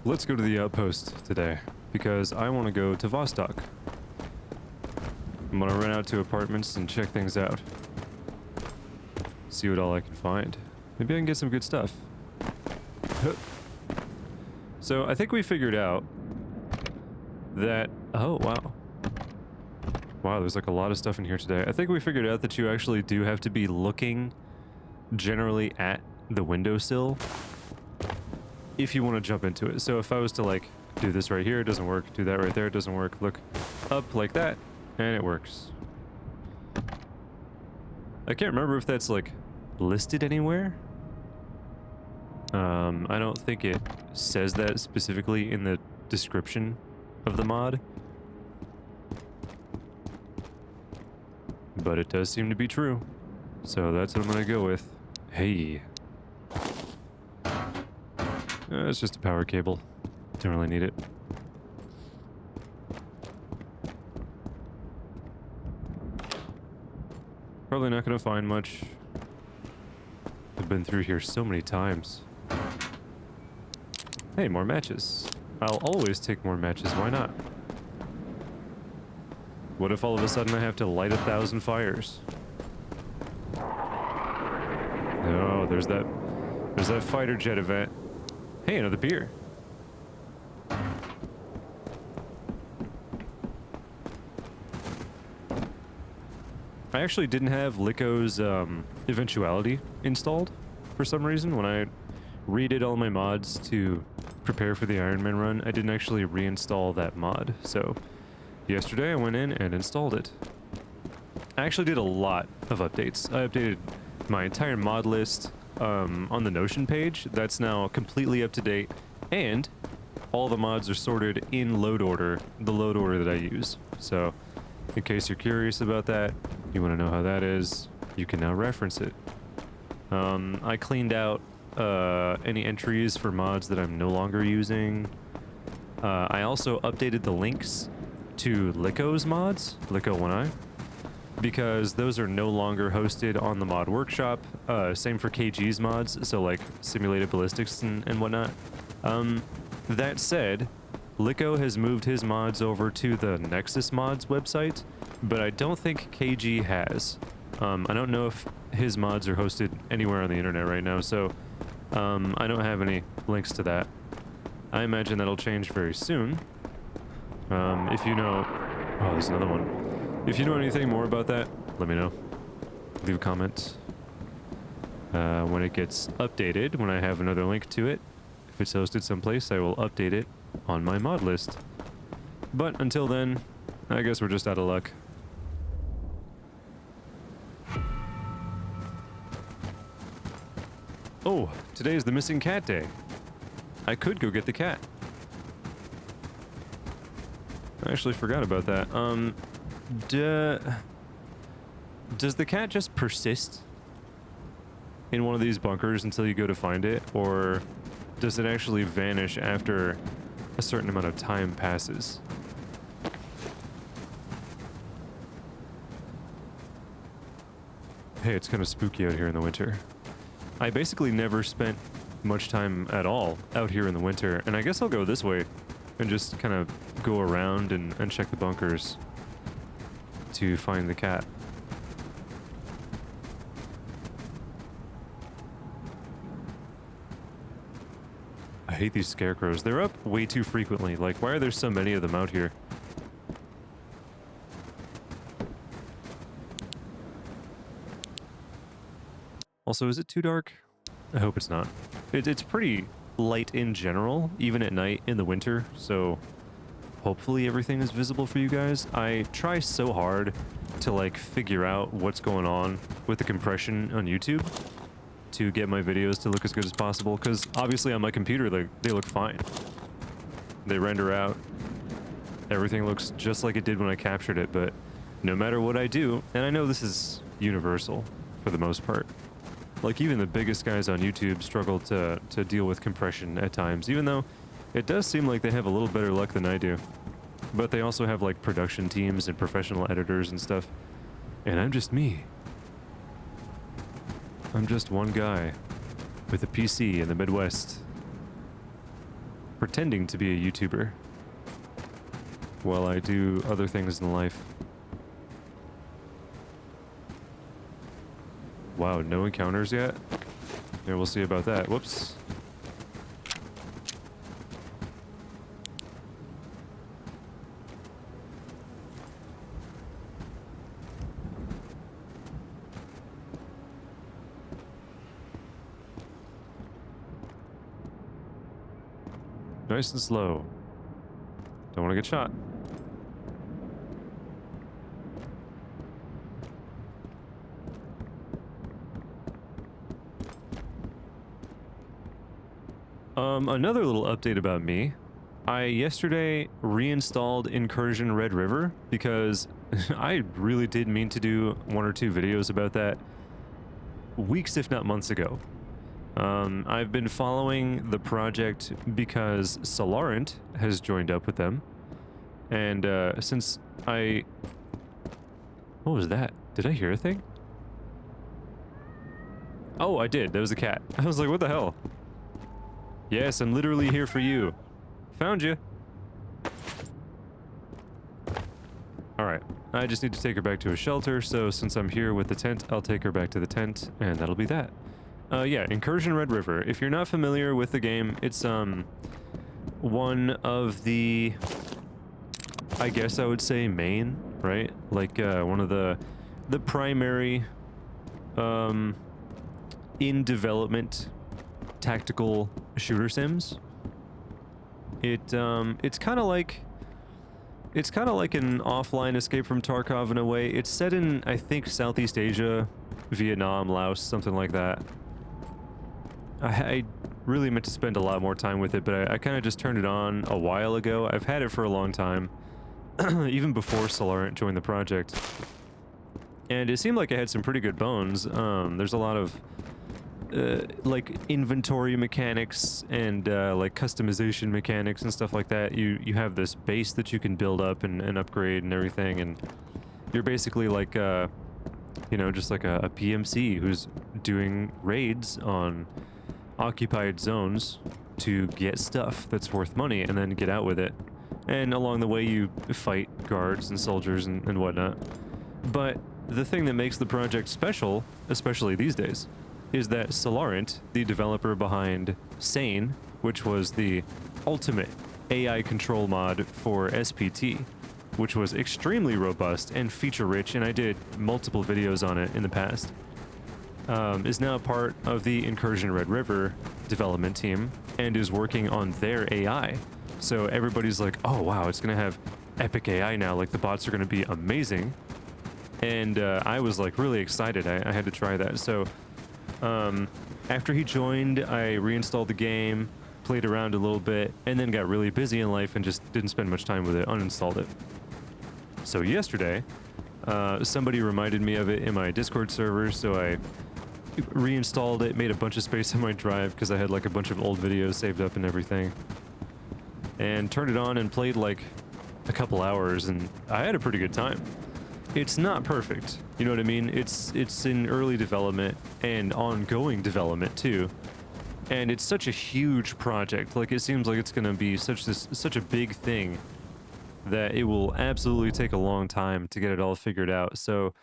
let's go to the outpost today, because I want to go to Vostok. I'm gonna run out to apartments and check things out. See what all I can find. Maybe I can get some good stuff. So I think we figured out that... Oh, wow. Wow, there's like a lot of stuff in here today. I think we figured out that you actually do have to be looking generally at the windowsill if you want to jump into it. So if I was to like do this right here, it doesn't work. Do that right there, it doesn't work. Look up like that, and it works. I can't remember if that's like listed anywhere. I don't think it says that specifically in the description of the mod, but it does seem to be true, so that's what I'm gonna go with. Hey, it's just a power cable, don't really need it. Probably not gonna find much. I've been through here so many times. Hey, more matches. I'll always take more matches, why not? What if all of a sudden I have to light 1,000 fires? Oh, there's that fighter jet event. Hey, another beer. I actually didn't have Lico's eventuality installed for some reason. When I redid all my mods to prepare for the Ironman run, I didn't actually reinstall that mod. So yesterday I went in and installed it. I actually did a lot of updates. I updated my entire mod list on the Notion page. That's now completely up to date, and all the mods are sorted in load order, the load order that I use. So in case you're curious about that, you want to know how that is, you can now reference it. I cleaned out any entries for mods that I'm no longer using. I also updated the links to Lico's mods, Lico 1i, because those are no longer hosted on the mod workshop. Same for KG's mods, so like simulated ballistics and whatnot. That said, Lico has moved his mods over to the Nexus mods website, but I don't think KG has. I don't know if his mods are hosted anywhere on the internet right now, so I don't have any links to that. I imagine that'll change very soon. If you know... Oh, there's another one. If you know anything more about that, let me know. Leave a comment. When it gets updated, when I have another link to it, if it's hosted someplace, I will update it on my mod list. But until then, I guess we're just out of luck. Oh, today is the missing cat day. I could go get the cat. I actually forgot about that. Does the cat just persist in one of these bunkers until you go to find it, or does it actually vanish after a certain amount of time passes? Hey, it's kind of spooky out here in the winter. I basically never spent much time at all out here in the winter, and I guess I'll go this way and just kind of go around and check the bunkers to find the cat. I hate these scarecrows. They're up way too frequently. Like, why are there so many of them out here? Also, is it too dark? I hope it's not. It's pretty light in general, even at night in the winter, so hopefully everything is visible for you guys. I try so hard to like figure out what's going on with the compression on YouTube to get my videos to look as good as possible, because obviously on my computer they look fine. They render out. Everything looks just like it did when I captured it, but no matter what I do, and I know this is universal for the most part, like even the biggest guys on YouTube struggle to deal with compression at times, even though it does seem like they have a little better luck than I do. But they also have like production teams and professional editors and stuff. And I'm just me. I'm just one guy with a PC in the Midwest. pretending to be a YouTuber while I do other things in life. Wow, no encounters yet? Yeah, we'll see about that. Whoops. Nice and slow. Don't want to get shot. Another little update about me. I yesterday reinstalled Incursion Red River because I really did mean to do 1 or 2 videos about that weeks, if not months ago. I've been following the project because Solarant has joined up with them. And since I... What was that? Did I hear a thing? Oh, I did. That was a cat. I was like, what the hell? Yes, I'm literally here for you. Found you. Alright. I just need to take her back to a shelter, so since I'm here with the tent, I'll take her back to the tent, and that'll be that. Yeah, Incursion Red River. If you're not familiar with the game, it's one of the, I guess I would say, main, right? Like one of the primary in development tactical shooter sims. It's kind of like an offline Escape from Tarkov in a way. It's set in, I think, Southeast Asia, Vietnam, Laos, something like that. I really meant to spend a lot more time with it, but I kind of just turned it on a while ago. I've had it for a long time, even before Solarant joined the project. And it seemed like it had some pretty good bones. There's a lot of like inventory mechanics and like customization mechanics and stuff like that. You have this base that you can build up and upgrade and everything, and you're basically like you know, just like a PMC who's doing raids on occupied zones to get stuff that's worth money and then get out with it. And along the way you fight guards and soldiers and whatnot. But the thing that makes the project special, especially these days, is that Solarant, the developer behind Sane, which was the ultimate AI control mod for SPT, which was extremely robust and feature-rich, and I did multiple videos on it in the past, is now part of the Incursion Red River development team and is working on their AI. So everybody's like, oh wow, it's gonna have epic AI now, like the bots are gonna be amazing. And I was like really excited. I had to try that. So after he joined, I reinstalled the game, played around a little bit, and then got really busy in life and just didn't spend much time with it, uninstalled it. So yesterday, somebody reminded me of it in my Discord server, so I reinstalled it, made a bunch of space on my drive because I had like a bunch of old videos saved up and everything, and turned it on and played like a couple hours, and I had a pretty good time. It's not perfect, you know what I mean? It's in early development and ongoing development too, and it's such a huge project. Like, it seems like it's gonna be such a big thing that it will absolutely take a long time to get it all figured out. So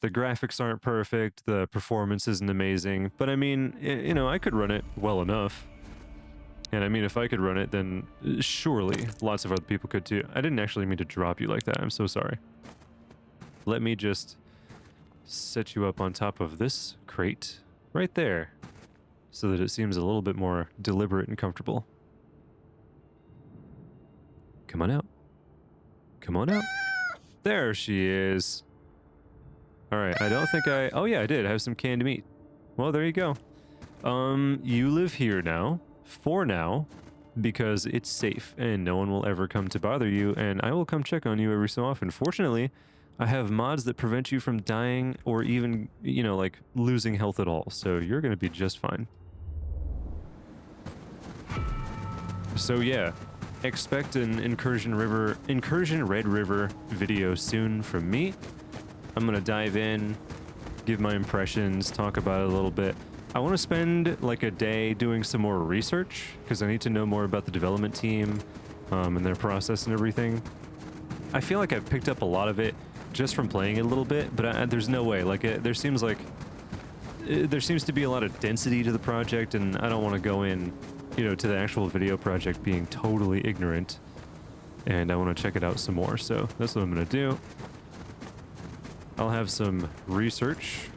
the graphics aren't perfect, the performance isn't amazing, but I mean, you know, I could run it well enough. And I mean, if I could run it, then surely lots of other people could too. I didn't actually mean to drop you like that. I'm so sorry. Let me just set you up on top of this crate right there so that it seems a little bit more deliberate and comfortable. Come on out. Come on out. There she is. All right, I don't think I... Oh yeah, I did have some canned meat. Well, there you go. You live here now, for now, because it's safe and no one will ever come to bother you, and I will come check on you every so often. Fortunately, I have mods that prevent you from dying or even, you know, like losing health at all, so you're gonna be just fine. So yeah, expect an Incursion Red River video soon from me. I'm gonna dive in, give my impressions, talk about it a little bit. I want to spend like a day doing some more research because I need to know more about the development team and their process and everything. I feel like I've picked up a lot of it just from playing it a little bit, but there's no way. Like, there seems to be a lot of density to the project, and I don't want to go in, you know, to the actual video project being totally ignorant. And I want to check it out some more, so that's what I'm going to do. I'll have some research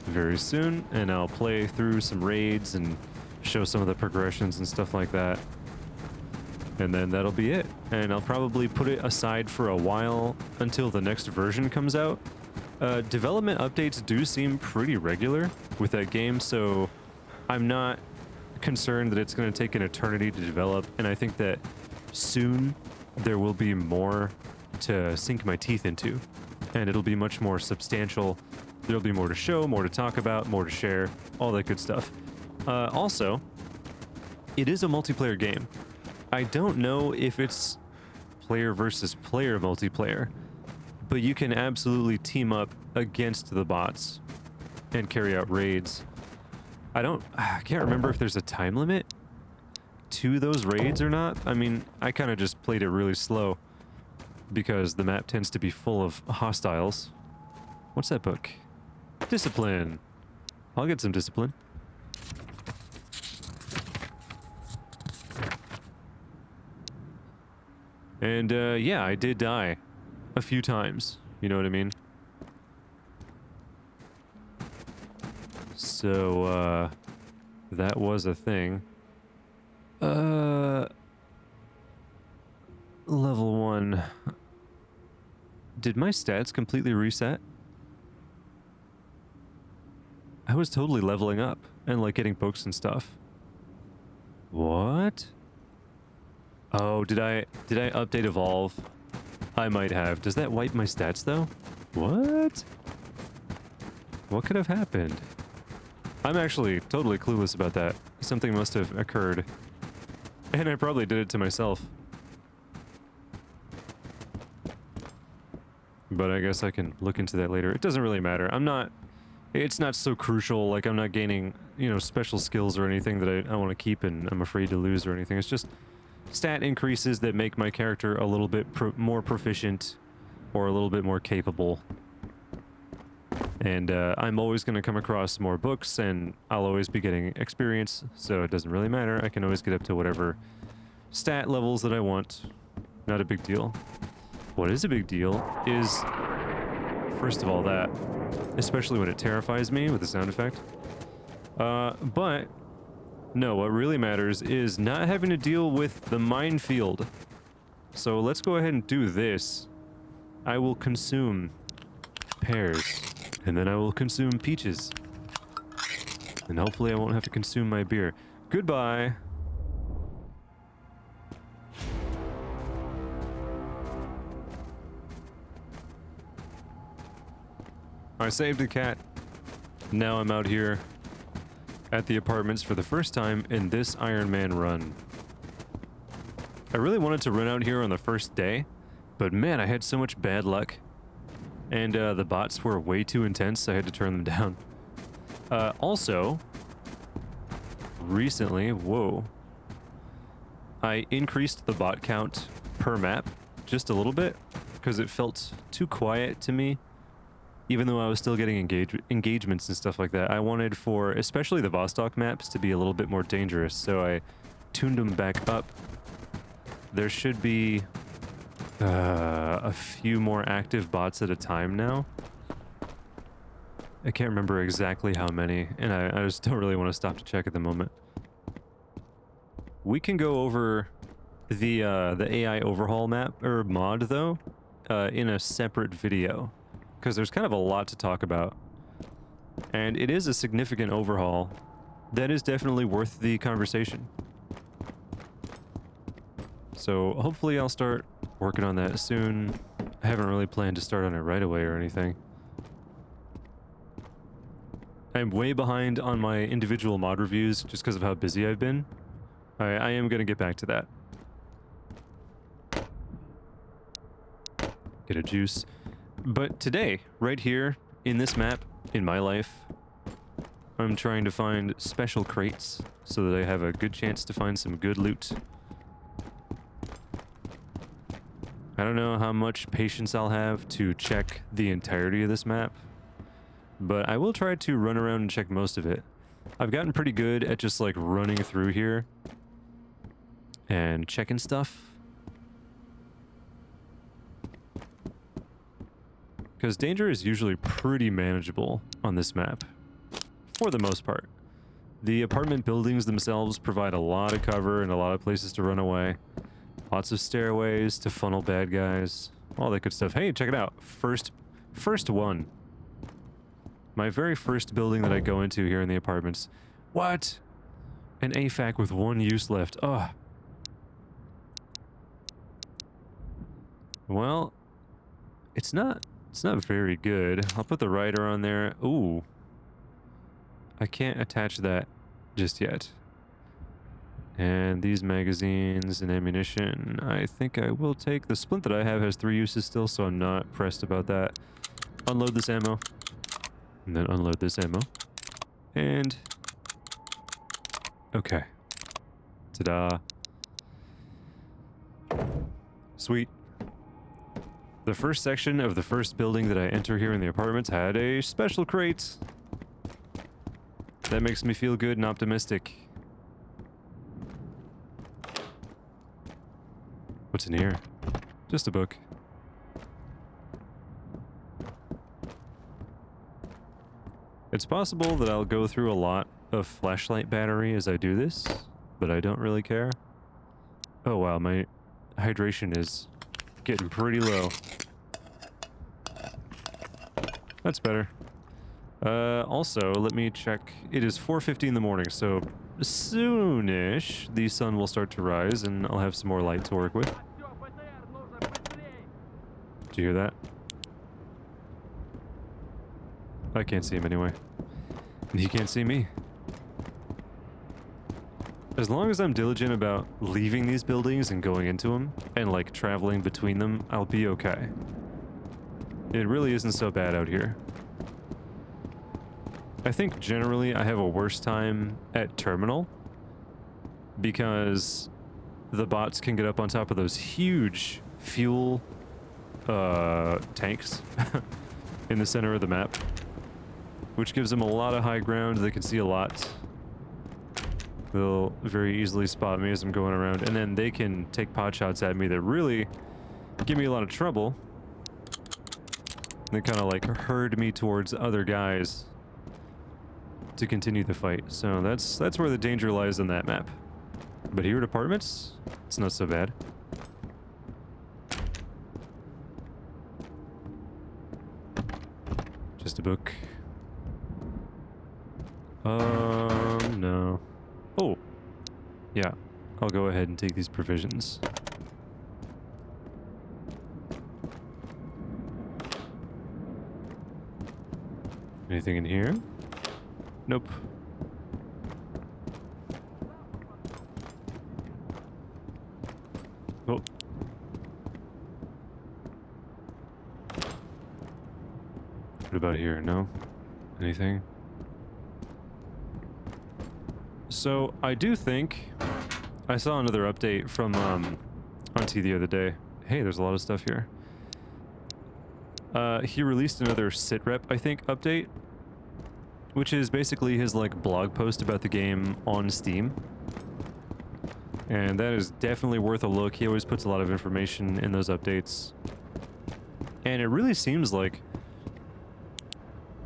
very soon, and I'll play through some raids and show some of the progressions and stuff like that. And then that'll be it. And I'll probably put it aside for a while until the next version comes out. Development updates do seem pretty regular with that game, so I'm not concerned that it's going to take an eternity to develop, and I think that soon there will be more to sink my teeth into, and it'll be much more substantial. There'll be more to show, more to talk about, more to share, all that good stuff. Also, it is a multiplayer game. I don't know if it's player versus player multiplayer, but you can absolutely team up against the bots and carry out raids. I can't remember if there's a time limit to those raids or not. I mean, I kind of just played it really slow because the map tends to be full of hostiles. What's that book? Discipline. I'll get some discipline. And yeah, I did die a few times. You know what I mean? So, that was a thing. Level 1. Did my stats completely reset? I was totally leveling up and like getting books and stuff. What? Oh, did I update Evolve? I might have. Does that wipe my stats though? What? What could have happened? I'm actually totally clueless about that. Something must have occurred. And I probably did it to myself. But I guess I can look into that later. It doesn't really matter. It's not so crucial. Like, I'm not gaining, you know, special skills or anything that I want to keep and I'm afraid to lose or anything. It's just stat increases that make my character a little bit more proficient or a little bit more capable. And I'm always going to come across more books, and I'll always be getting experience, so it doesn't really matter. I can always get up to whatever stat levels that I want. Not a big deal. What is a big deal is, first of all, that, especially when it terrifies me with the sound effect. But no, what really matters is not having to deal with the minefield. So let's go ahead and do this. I will consume pears, and then I will consume peaches. And hopefully I won't have to consume my beer. Goodbye. I saved a cat. Now I'm out here at the apartments for the first time in this Ironman run. I really wanted to run out here on the first day, but man, I had so much bad luck. And the bots were way too intense, so I had to turn them down. Also, recently, whoa, I increased the bot count per map just a little bit because it felt too quiet to me. Even though I was still getting engagements and stuff like that, I wanted for, especially the Vostok maps, to be a little bit more dangerous, so I tuned them back up. There should be a few more active bots at a time now. I can't remember exactly how many, and I just don't really want to stop to check at the moment. We can go over the AI overhaul map, or mod though, in a separate video, because there's kind of a lot to talk about. And it is a significant overhaul that is definitely worth the conversation. So hopefully I'll start working on that soon. I haven't really planned to start on it right away or anything. I'm way behind on my individual mod reviews just because of how busy I've been. I am going to get back to that. Get a juice. But today, right here, in this map, in my life, I'm trying to find special crates so that I have a good chance to find some good loot. I don't know how much patience I'll have to check the entirety of this map, but I will try to run around and check most of it. I've gotten pretty good at just like running through here and checking stuff. Because danger is usually pretty manageable on this map, for the most part. The apartment buildings themselves provide a lot of cover and a lot of places to run away. Lots of stairways to funnel bad guys. All that good stuff. Hey, check it out. First one. My very first building that I go into here in the apartments. What? An AFAC with 1 use left. Ugh. Well, it's not very good. I'll put the rider on there. Ooh. I can't attach that just yet. And these magazines and ammunition, I think I will take. The splint that I have has 3 uses still, so I'm not pressed about that. Unload this ammo. And then unload this ammo. And... okay. Ta-da. Sweet. The first section of the first building that I enter here in the apartments had a special crate. That makes me feel good and optimistic. What's in here? Just a book. It's possible that I'll go through a lot of flashlight battery as I do this, but I don't really care. Oh wow, my hydration is getting pretty low. That's better. Also, let me check. It is 4:50 in the morning, so soonish the sun will start to rise and I'll have some more light to work with. Did you hear that? I can't see him anyway. And he can't see me. As long as I'm diligent about leaving these buildings and going into them, and like traveling between them, I'll be okay. It really isn't so bad out here. I think generally I have a worse time at terminal because the bots can get up on top of those huge fuel tanks in the center of the map, which gives them a lot of high ground. They can see a lot. They'll very easily spot me as I'm going around, and then they can take pot shots at me that really give me a lot of trouble. They kind of like herd me towards other guys to continue the fight. So that's where the danger lies on that map. But here at apartments, it's not so bad. Just a book. No. Oh, yeah. I'll go ahead and take these provisions. Anything in here? Nope. Oh. What about here? No? Anything? So, I do think I saw another update from Auntie the other day. Hey, there's a lot of stuff here. He released another sitrep, I think, update, which is basically his like blog post about the game on Steam. And that is definitely worth a look. He always puts a lot of information in those updates. And it really seems like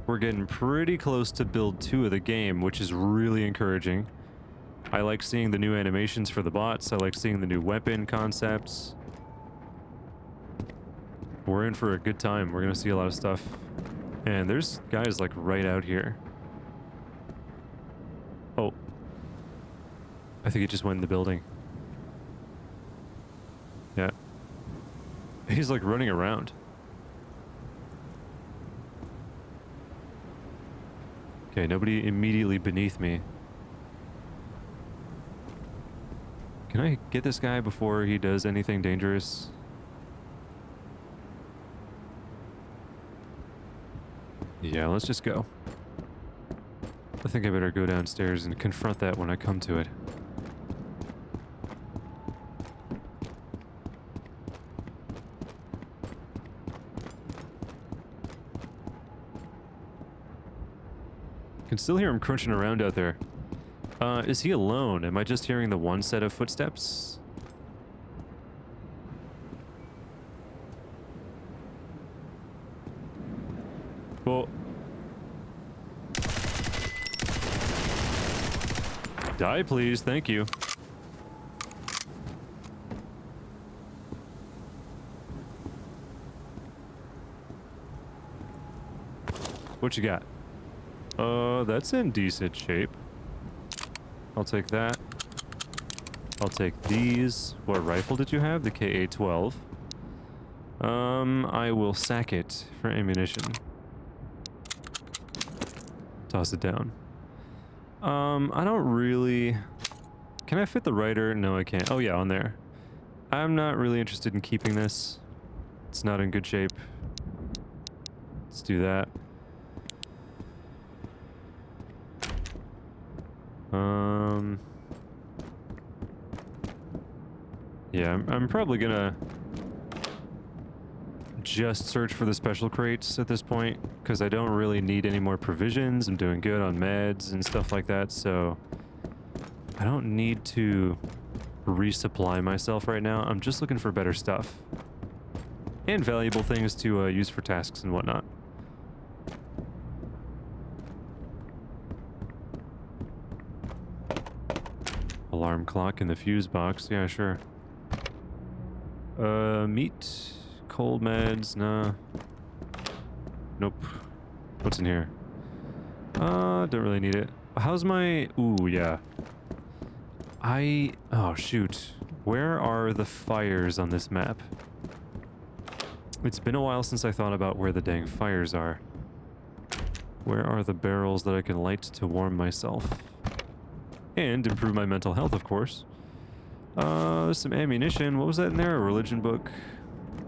we're getting pretty close to build 2 of the game, which is really encouraging. I like seeing the new animations for the bots. I like seeing the new weapon concepts. We're in for a good time. We're gonna see a lot of stuff. And there's guys like right out here. Oh. I think he just went in the building. Yeah. He's like running around. Okay, nobody immediately beneath me. Can I get this guy before he does anything dangerous? Yeah, let's just go. I think I better go downstairs and confront that when I come to it. Can still hear him crunching around out there. Is he alone? Am I just hearing the one set of footsteps? Well... Die, please. Thank you. What you got? That's in decent shape. I'll take that. I'll take these. What rifle did you have? The KA-12. I will sack it for ammunition. Toss it down. I don't really... Can I fit the Rider? No, I can't. Oh yeah, on there. I'm not really interested in keeping this. It's not in good shape. Let's do that. Yeah, I'm probably gonna just search for the special crates at this point, because I don't really need any more provisions. I'm doing good on meds and stuff like that, so I don't need to resupply myself right now. I'm just looking for better stuff. And valuable things to use for tasks and whatnot. Alarm clock in the fuse box. Yeah, sure. Meat, cold meds, nah. Nope. What's in here? Don't really need it. How's my... Ooh, yeah. Oh, shoot. Where are the fires on this map? It's been a while since I thought about where the dang fires are. Where are the barrels that I can light to warm myself? And improve my mental health, of course. There's some ammunition. What was that in there? A religion book.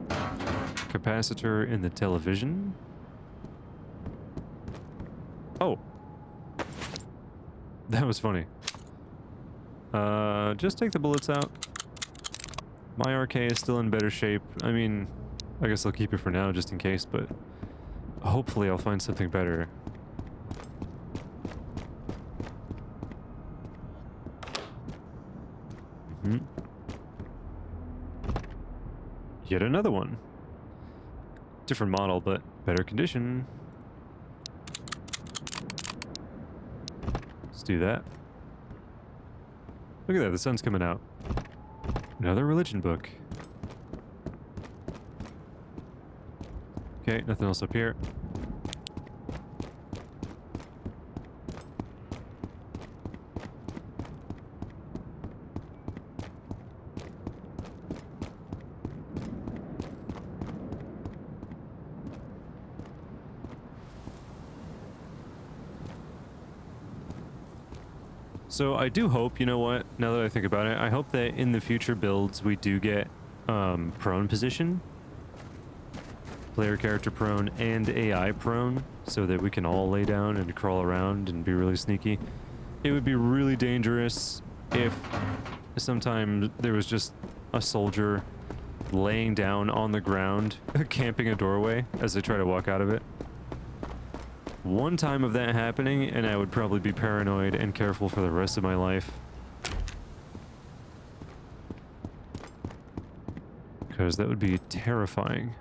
Capacitor in the television. Oh. That was funny. Just take the bullets out. My RK is still in better shape. I mean, I guess I'll keep it for now just in case, but hopefully I'll find something better. Yet another one. Different model, but better condition. Let's do that. Look at that, the sun's coming out. Another religion book. Okay, nothing else up here. So I do hope, you know what, now that I think about it, I hope that in the future builds we do get prone position. Player character prone and AI prone, so that we can all lay down and crawl around and be really sneaky. It would be really dangerous if sometime there was just a soldier laying down on the ground, camping a doorway as they try to walk out of it. One time of that happening, and I would probably be paranoid and careful for the rest of my life. Because that would be terrifying.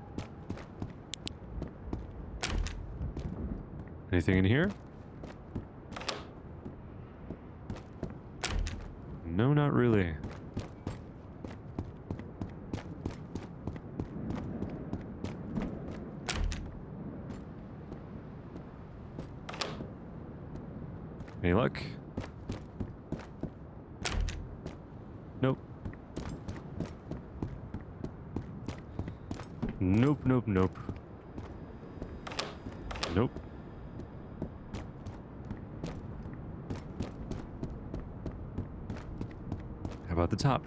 Anything in here? No, not really. Any luck? Nope. Nope, nope, nope. Nope. How about the top?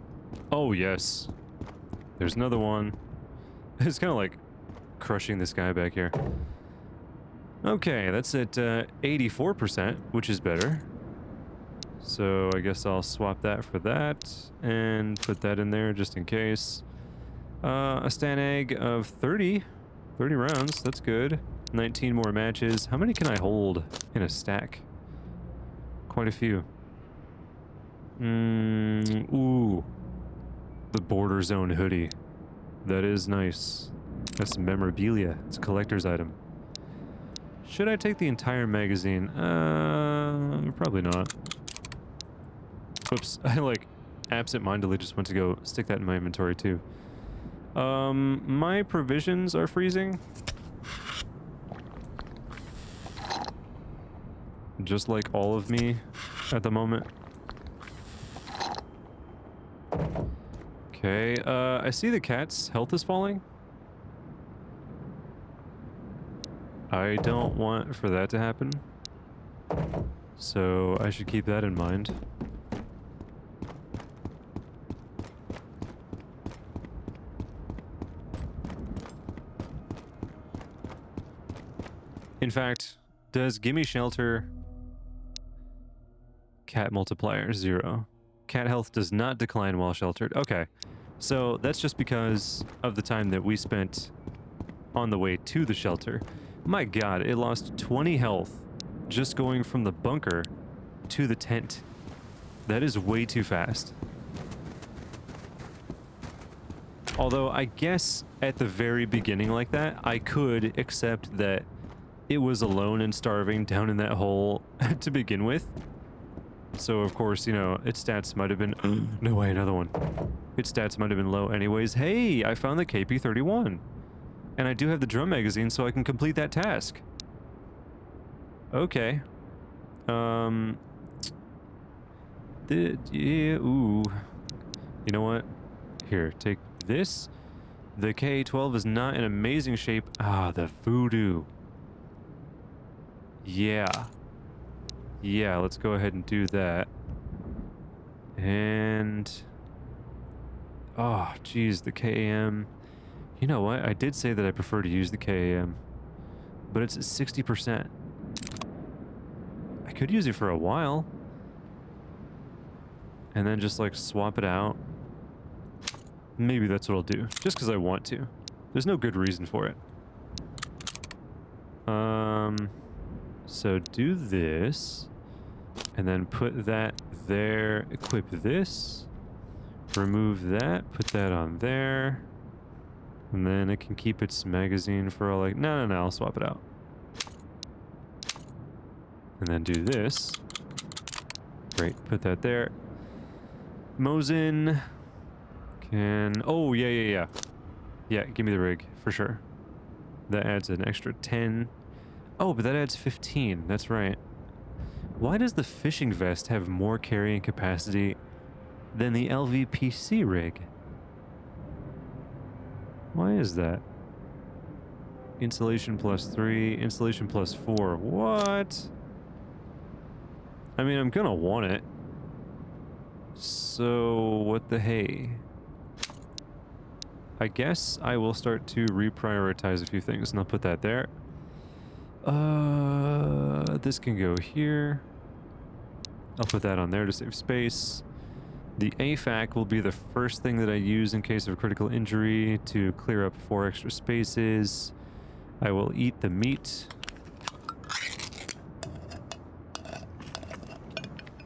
Oh, yes. There's another one. It's kind of like crushing this guy back here. Okay, that's at 84%, which is better. So I guess I'll swap that for that and put that in there just in case. A stan egg of 30 rounds. That's good. 19 more matches. How many can I hold in a stack? Quite a few. Ooh. The Border Zone hoodie. That is nice. That's memorabilia. It's a collector's item. Should I take the entire magazine? Probably not. Oops. I, like, absent-mindedly just went to go stick that in my inventory, too. My provisions are freezing. Just like all of me at the moment. Okay, I see the cat's health is falling. I don't want for that to happen. So I should keep that in mind. In fact, does gimme shelter cat multiplier 0? Cat health does not decline while sheltered. Okay, so that's just because of the time that we spent on the way to the shelter. My god, it lost 20 health just going from the bunker to the tent. That is way too fast. Although I guess at the very beginning like that, I could accept that it was alone and starving down in that hole to begin with. So, of course, you know, its stats might have been... no way, another one. Its stats might have been low anyways. Hey, I found the KP31. And I do have the drum magazine, so I can complete that task. Okay. Ooh. You know what? Here, take this. The K12 is not in amazing shape. Ah, the voodoo. Yeah. Yeah, let's go ahead and do that. And... oh, geez, the KAM. You know what? I did say that I prefer to use the KAM. But it's at 60%. I could use it for a while. And then just, like, swap it out. Maybe that's what I'll do. Just because I want to. There's no good reason for it. So do this. And then put that there. Equip this. Remove that. Put that on there. And then it can keep its magazine for all, like... no, I'll swap it out. And then do this. Great. Put that there. Mosin can... oh, yeah. Yeah, give me the rig, for sure. That adds an extra 10. Oh, but that adds 15. That's right. Why does the fishing vest have more carrying capacity than the LVPC rig? Why is that? Insulation +3, insulation +4. What? I mean, I'm gonna want it. So, what the hey? I guess I will start to reprioritize a few things, and I'll put that there. This can go here. I'll put that on there to save space. The AFAC will be the first thing that I use in case of a critical injury to clear up 4 extra spaces. I will eat the meat.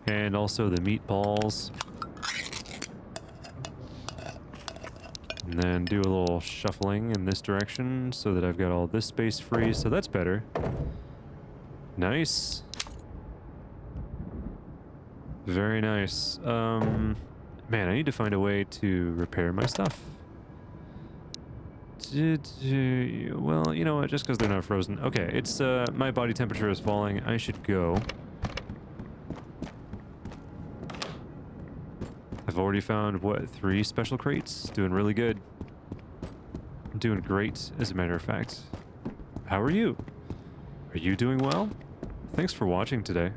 And also the meatballs. And then do a little shuffling in this direction so that I've got all this space free, so that's better. Nice. Very nice. Man, I need to find a way to repair my stuff. Well, you know what, just because they're not frozen. Okay, it's, my body temperature is falling. I should go. I've already found, what, 3 special crates? Doing really good. I'm doing great, as a matter of fact. How are you? Are you doing well? Thanks for watching today.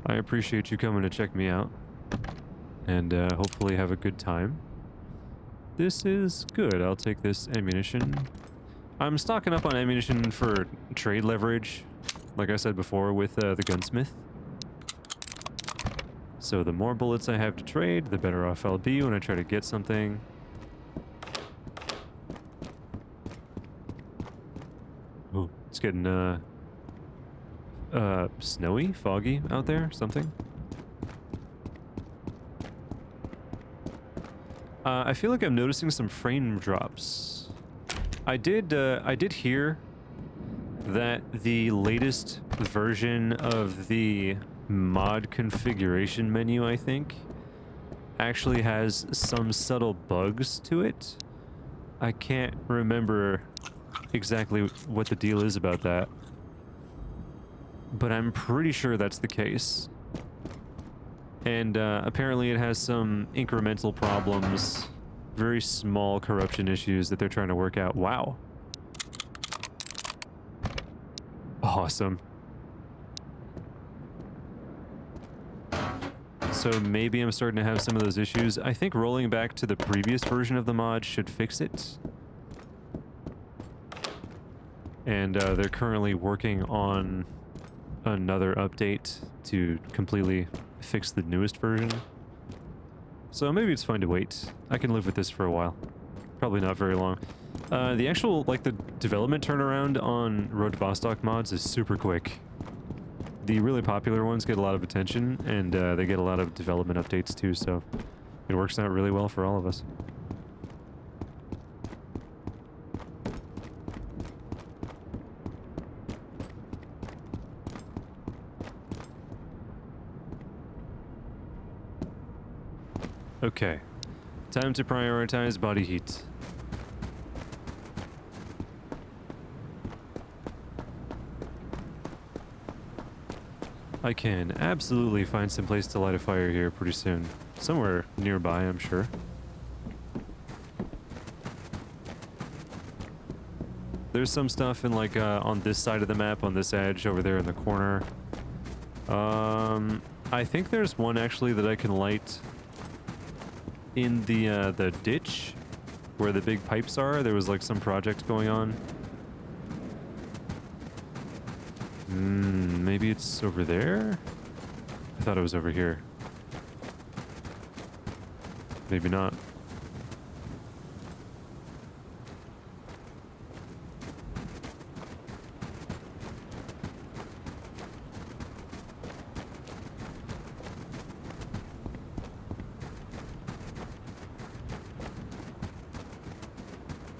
I appreciate you coming to check me out. And hopefully have a good time. This is good. I'll take this ammunition. I'm stocking up on ammunition for trade leverage, like I said before, with the gunsmith. So the more bullets I have to trade, the better off I'll be when I try to get something. Oh, it's getting snowy, foggy out there, something. I feel like I'm noticing some frame drops. I did hear that the latest version of the mod configuration menu, I think, actually has some subtle bugs to it. I can't remember exactly what the deal is about that, but I'm pretty sure that's the case. And apparently it has some incremental problems, very small corruption issues that they're trying to work out. Wow. Awesome. So maybe I'm starting to have some of those issues. I think rolling back to the previous version of the mod should fix it. And they're currently working on another update to completely fix the newest version. So maybe it's fine to wait. I can live with this for a while. Probably not very long. The actual, like, the development turnaround on Road to Vostok mods is super quick. The really popular ones get a lot of attention, and they get a lot of development updates too, so it works out really well for all of us. Okay, time to prioritize body heat. I can absolutely find some place to light a fire here pretty soon. Somewhere nearby, I'm sure. There's some stuff in, like, on this side of the map, on this edge over there in the corner. I think there's one actually that I can light in the ditch where the big pipes are. There was, like, some project going on. Maybe it's over there? I thought it was over here. Maybe not.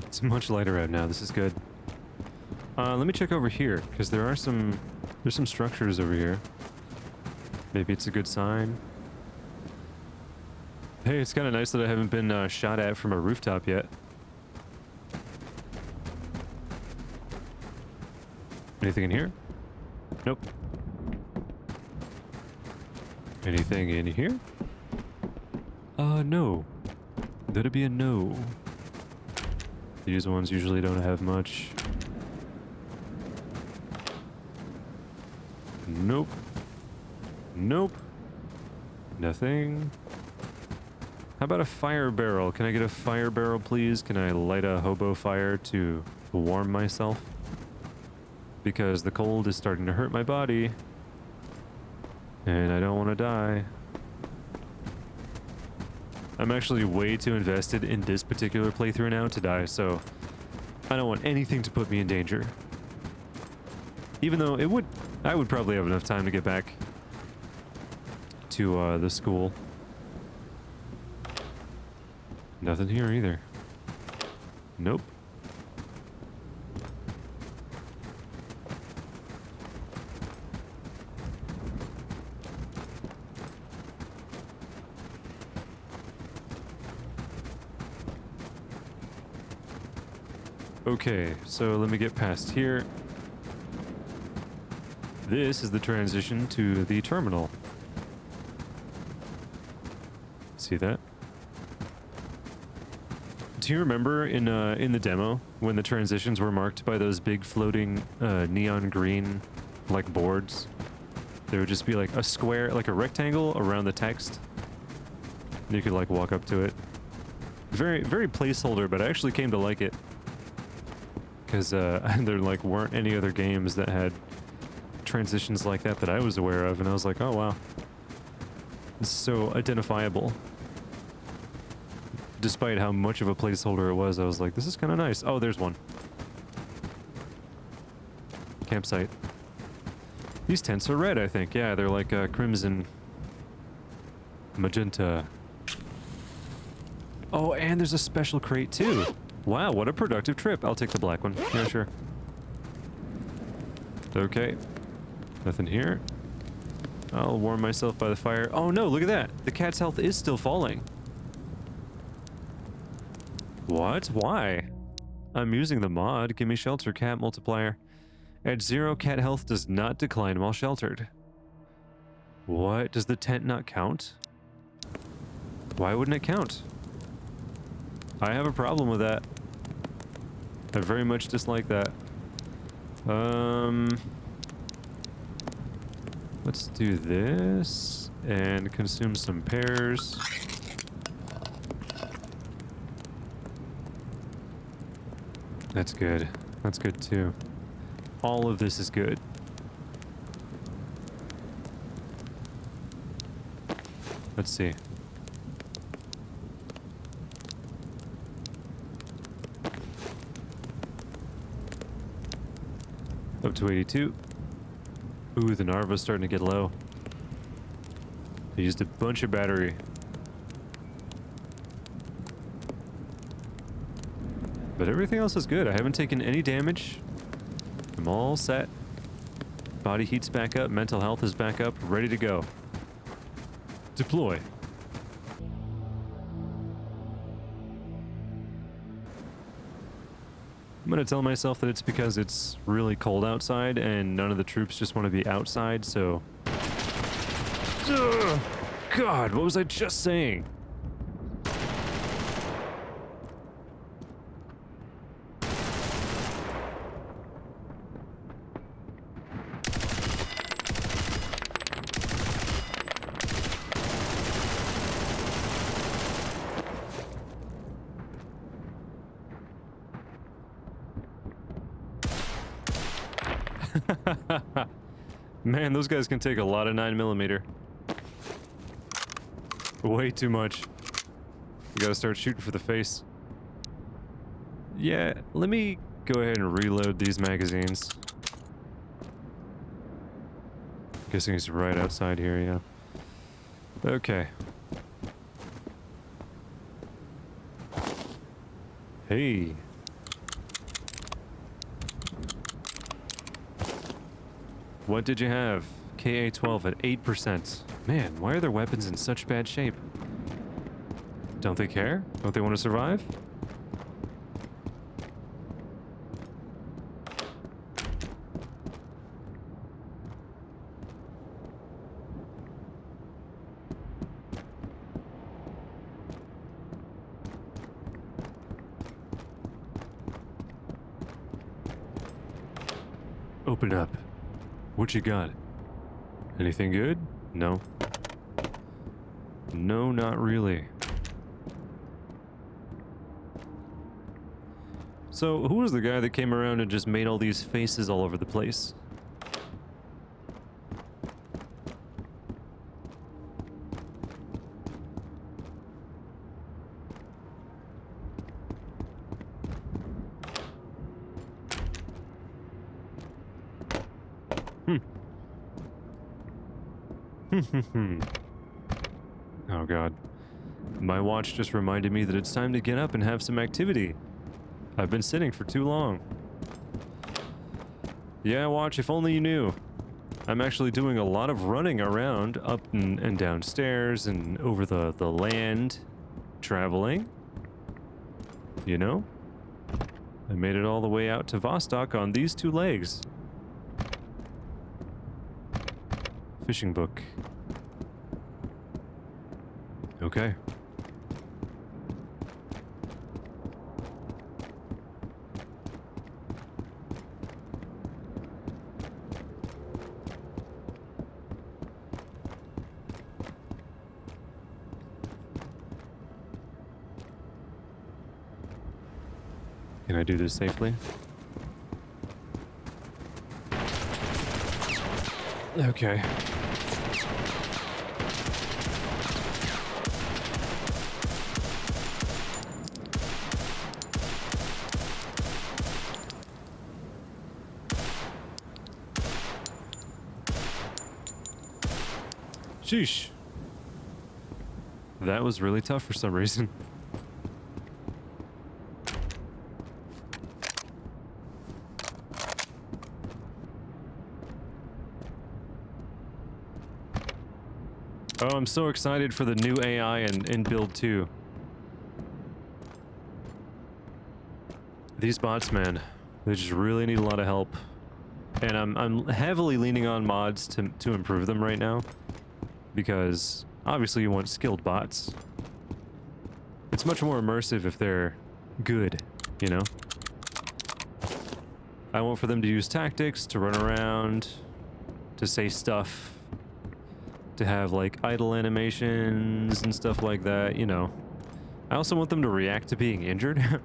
It's much lighter out now. This is good. Let me check over here, because there's some structures over here. Maybe it's a good sign. Hey, it's kind of nice that I haven't been shot at from a rooftop yet. Anything in here? Nope. Anything in here? No. That'd be a no. These ones usually don't have much. Nope. Nope. Nothing. How about a fire barrel? Can I get a fire barrel, please? Can I light a hobo fire to warm myself? Because the cold is starting to hurt my body. And I don't want to die. I'm actually way too invested in this particular playthrough now to die, so I don't want anything to put me in danger. Even though I would probably have enough time to get back to the school. Nothing here either. Nope. Okay, so let me get past here. This is the transition to the terminal. See that? Do you remember in the demo when the transitions were marked by those big floating neon green like boards? There would just be like a square, like a rectangle around the text. And you could like walk up to it. Very, very placeholder, but I actually came to like it. because there like weren't any other games that had transitions like that I was aware of, and I was like, oh wow, it's so identifiable. Despite how much of a placeholder it was, I was like, this is kind of nice. Oh, there's one. Campsite. These tents are red, I think. Yeah, they're like crimson, magenta. Oh, and there's a special crate too. Wow, what a productive trip. I'll take the black one. Yeah, sure. Okay. Nothing here. I'll warm myself by the fire. Oh no, look at that. The cat's health is still falling. What? Why? I'm using the mod. Give me shelter cat multiplier. At 0, cat health does not decline while sheltered. What? Does the tent not count? Why wouldn't it count? I have a problem with that. I very much dislike that. Let's do this and consume some pears. That's good. That's good too. All of this is good. Let's see. Up to 82. Ooh, the Narva's starting to get low. I used a bunch of battery. But everything else is good. I haven't taken any damage. I'm all set. Body heat's back up. Mental health is back up. Ready to go. Deploy. I'm gonna tell myself that it's because it's really cold outside and none of the troops just want to be outside, so... Ugh! God, what was I just saying? Man, those guys can take a lot of 9mm. Way too much. You gotta start shooting for the face. Yeah, let me go ahead and reload these magazines. Guessing he's right outside here, yeah. Okay. Hey. What did you have? KA-12 at 8%. Man, why are their weapons in such bad shape? Don't they care? Don't they want to survive? Open up. What you got? Anything good? No. No, not really. So, who was the guy that came around and just made all these faces all over the place? Oh god. My watch just reminded me that it's time to get up and have some activity. I've been sitting for too long. Yeah, watch, if only you knew. I'm actually doing a lot of running around, up and downstairs and over the land, traveling. You know? I made it all the way out to Vostok on these two legs. Fishing book. Okay. Can I do this safely? Okay. Sheesh. That was really tough for some reason. Oh, I'm so excited for the new AI in Build 2. These bots, man, they just really need a lot of help. And I'm heavily leaning on mods to improve them right now. Because obviously you want skilled bots. It's much more immersive if they're good, you know? I want for them to use tactics, to run around, to say stuff, to have like idle animations and stuff like that, you know. I also want them to react to being injured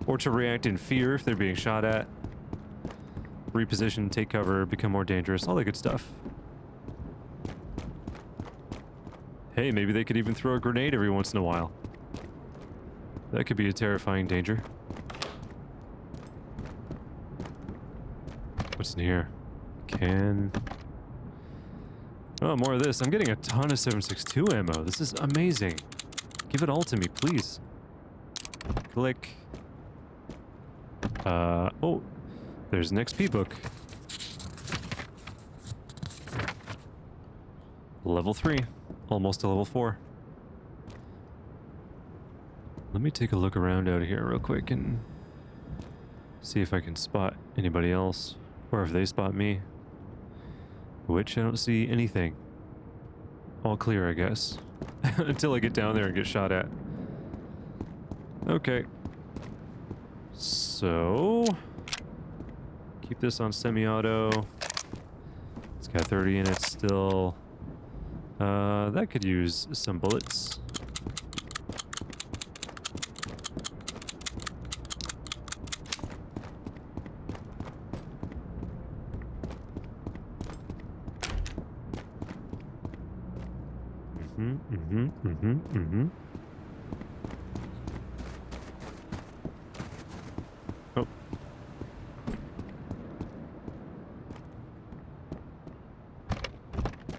or to react in fear if they're being shot at. Reposition, take cover, become more dangerous, all that good stuff. Hey, maybe they could even throw a grenade every once in a while. That could be a terrifying danger. What's in here? Can... Oh, more of this. I'm getting a ton of 7.62 ammo. This is amazing. Give it all to me, please. Click. Oh, there's an XP book. Level 3. Almost to level 4. Let me take a look around out here real quick and see if I can spot anybody else. Or if they spot me. Which I don't see anything. All clear, I guess. Until I get down there and get shot at. Okay. So... keep this on semi-auto. It's got 30 in it still. That could use some bullets. Oh.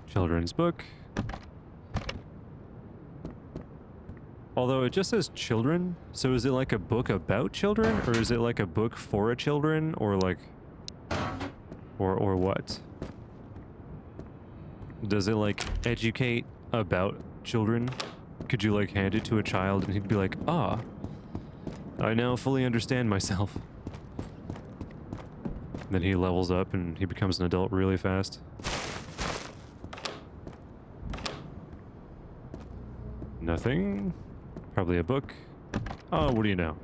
Children's book. Although it just says children, so is it like a book about children, or is it like a book for a children, or like... or what? Does it like educate about children? Could you like hand it to a child and he'd be like, ah, I now fully understand myself. Then he levels up and he becomes an adult really fast. Nothing. Probably a book. Oh, what do you know?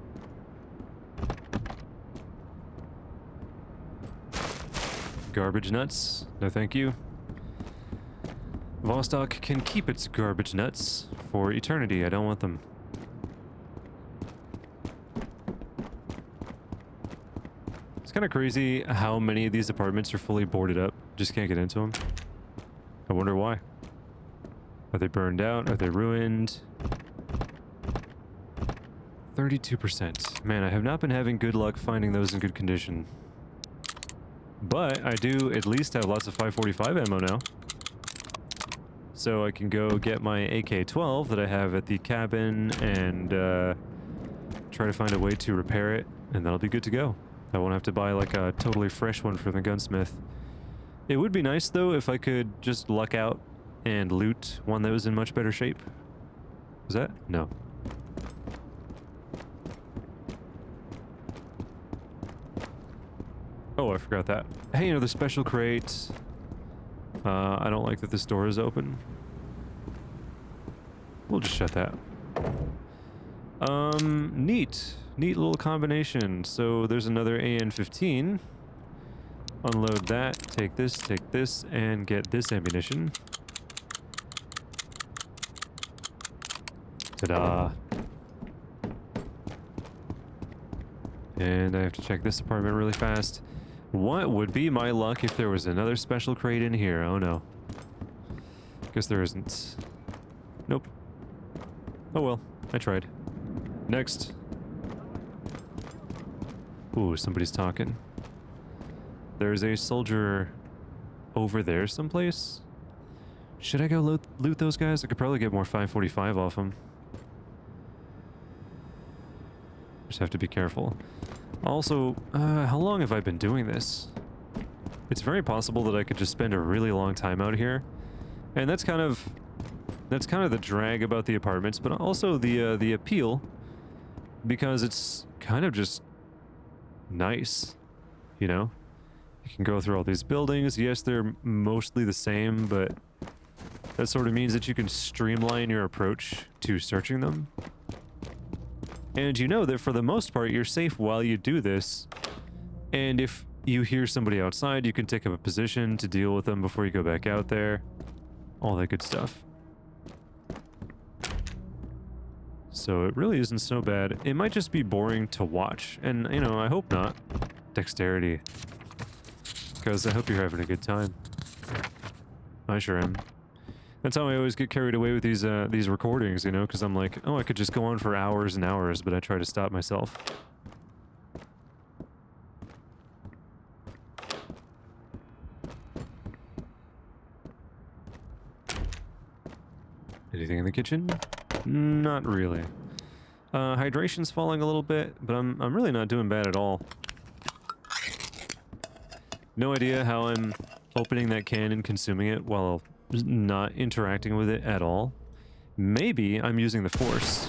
Garbage nuts. No thank you. Vostok can keep its garbage nuts for eternity. I don't want them. It's kind of crazy how many of these apartments are fully boarded up. Just can't get into them. I wonder why. Are they burned out? Are they ruined? 32%. Man, I have not been having good luck finding those in good condition. But I do at least have lots of 545 ammo now. So I can go get my AK-12 that I have at the cabin and try to find a way to repair it, and that'll be good to go. I won't have to buy like a totally fresh one from the gunsmith. It would be nice though if I could just luck out and loot one that was in much better shape. Was that? No. Oh, I forgot that. Hey, another special crate. I don't like that this door is open. We'll just shut that. Neat. Neat little combination. So there's another AN-15. Unload that, take this, and get this ammunition. Ta-da. And I have to check this apartment really fast. What would be my luck if there was another special crate in here? Oh no. Guess there isn't. Nope. Oh well, I tried. Next. Ooh, somebody's talking. There's a soldier over there someplace. Should I go loot those guys? I could probably get more 545 off them. Just have to be careful. Also, how long have I been doing this? It's very possible that I could just spend a really long time out here. And that's kind of the drag about the apartments, but also the appeal, because it's kind of just nice, you know? You can go through all these buildings. Yes, they're mostly the same, but that sort of means that you can streamline your approach to searching them. And you know that for the most part, you're safe while you do this. And if you hear somebody outside, you can take up a position to deal with them before you go back out there. All that good stuff. So it really isn't so bad. It might just be boring to watch. And, you know, I hope not. Dexterity. Because I hope you're having a good time. I sure am. That's how I always get carried away with these recordings, you know, because I'm like, oh, I could just go on for hours and hours, but I try to stop myself. Anything in the kitchen? Not really. Hydration's falling a little bit, but I'm really not doing bad at all. No idea how I'm opening that can and consuming it while not interacting with it at all. Maybe I'm using the force.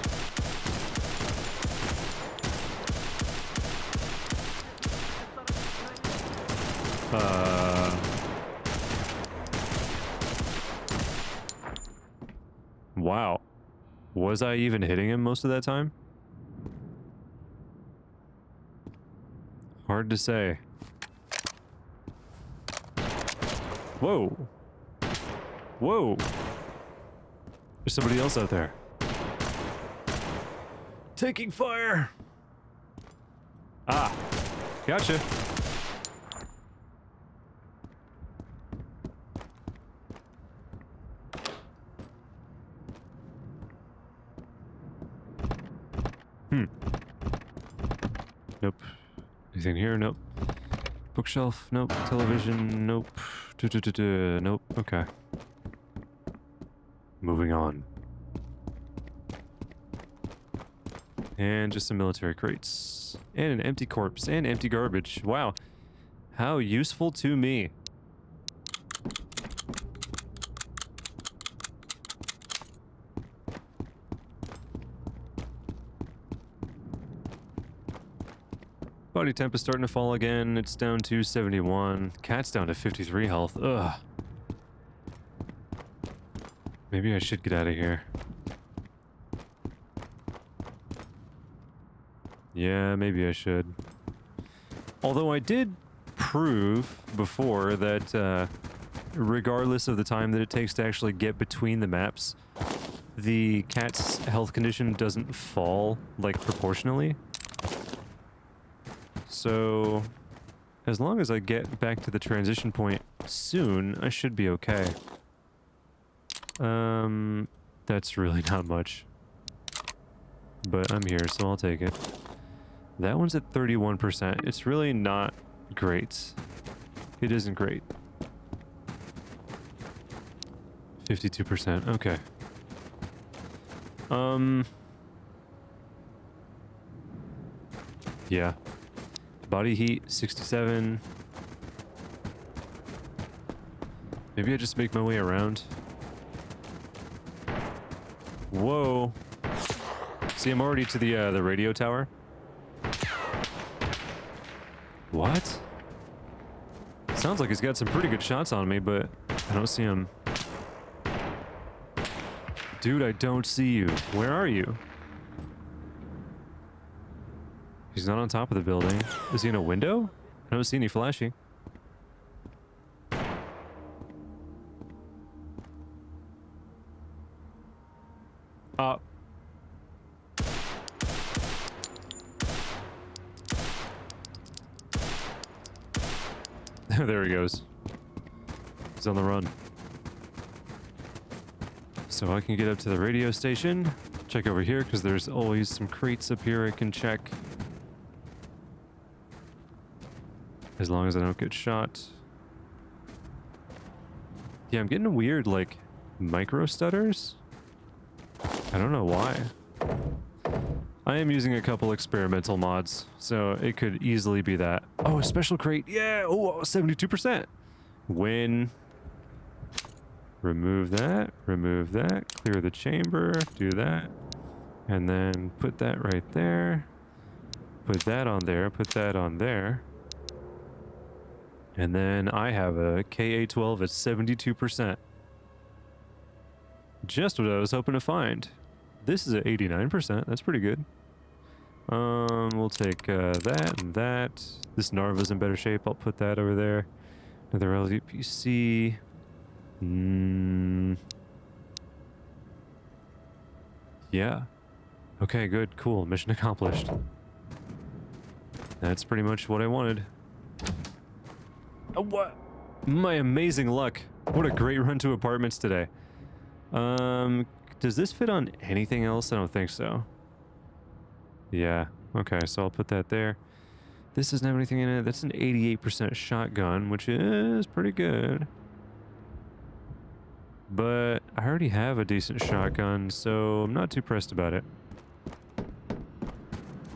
Wow. Was I even hitting him most of that time? Hard to say. Whoa. Whoa. There's somebody else out there. Taking fire. Ah. Gotcha. Nope. Anything here? Nope. Bookshelf? Nope. Television? Nope. Nope. Okay. Moving on. And just some military crates. And an empty corpse. And empty garbage. Wow. How useful to me. Body temp is starting to fall again. It's down to 71. Cat's down to 53 health. Ugh. Maybe I should get out of here. Yeah, maybe I should. Although I did prove before that regardless of the time that it takes to actually get between the maps, the cat's health condition doesn't fall, like, proportionally. So, as long as I get back to the transition point soon, I should be okay. That's really not much. But I'm here, so I'll take it. That one's at 31%. It's really not great. It isn't great. 52%, okay. Yeah. Body heat, 67. Maybe I just make my way around. Whoa. See, I'm already to the radio tower. What? Sounds like he's got some pretty good shots on me, but I don't see him. Dude, I don't see you. Where are you? He's not on top of the building. Is he in a window? I don't see any flashing. There he goes. He's on the run. So I can get up to the radio station, check over here, because there's always some crates up here I can check. As long as I don't get shot. Yeah, I'm getting weird, like, micro stutters. I don't know why. I am using a couple experimental mods, so it could easily be that. Oh, a special crate. Yeah. Oh, 72%. Win. Remove that. Remove that. Clear the chamber. Do that. And then put that right there. Put that on there. Put that on there. And then I have a KA-12 at 72%. Just what I was hoping to find. This is at 89%. That's pretty good. We'll take that and that. This Narva's in better shape. I'll put that over there. Another LVPC. Yeah. Okay, good. Cool. Mission accomplished. That's pretty much what I wanted. Oh, what? My amazing luck. What a great run to apartments today. Does this fit on anything else? I don't think so. Yeah. Okay, so I'll put that there. This doesn't have anything in it. That's an 88% shotgun, which is pretty good. But I already have a decent shotgun, so I'm not too pressed about it.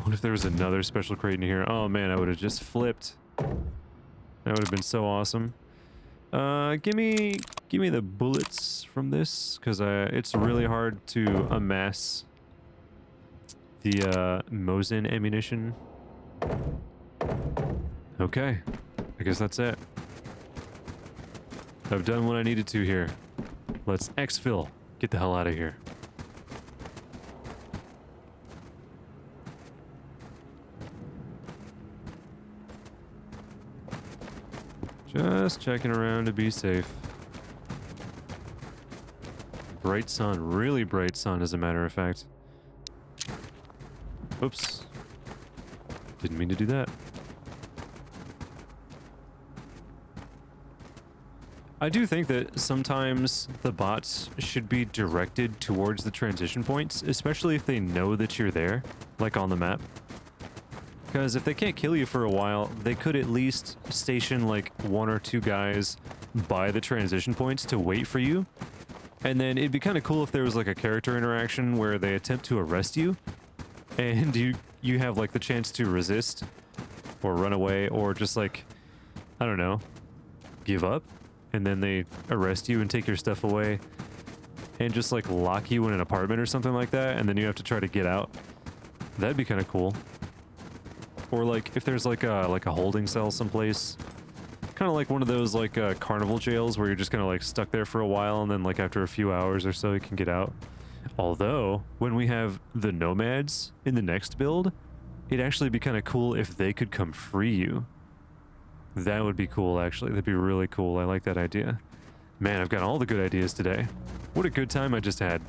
What if there was another special crate in here? Oh man, I would have just flipped. That would have been so awesome. Give me the bullets from this, because it's really hard to amass the Mosin ammunition. Okay, I guess that's it. I've done what I needed to here. Let's exfil. Get the hell out of here. Just checking around to be safe. Bright sun, really bright sun as a matter of fact. Oops. Didn't mean to do that. I do think that sometimes the bots should be directed towards the transition points, especially if they know that you're there, like on the map. Because if they can't kill you for a while, they could at least station like 1 or 2 guys by the transition points to wait for you. And then it'd be kind of cool if there was like a character interaction where they attempt to arrest you, and you have like the chance to resist or run away or just like, I don't know, give up. And then they arrest you and take your stuff away and just like lock you in an apartment or something like that, and then you have to try to get out. That'd be kind of cool. Or like if there's like a holding cell someplace, kind of like one of those like carnival jails where you're just kind of like stuck there for a while, and then like after a few hours or so you can get out. Although when we have the nomads in the next build, it'd actually be kind of cool if they could come free you. That would be cool, actually. That'd be really cool. I like that idea. Man, I've got all the good ideas today. What a good time I just had.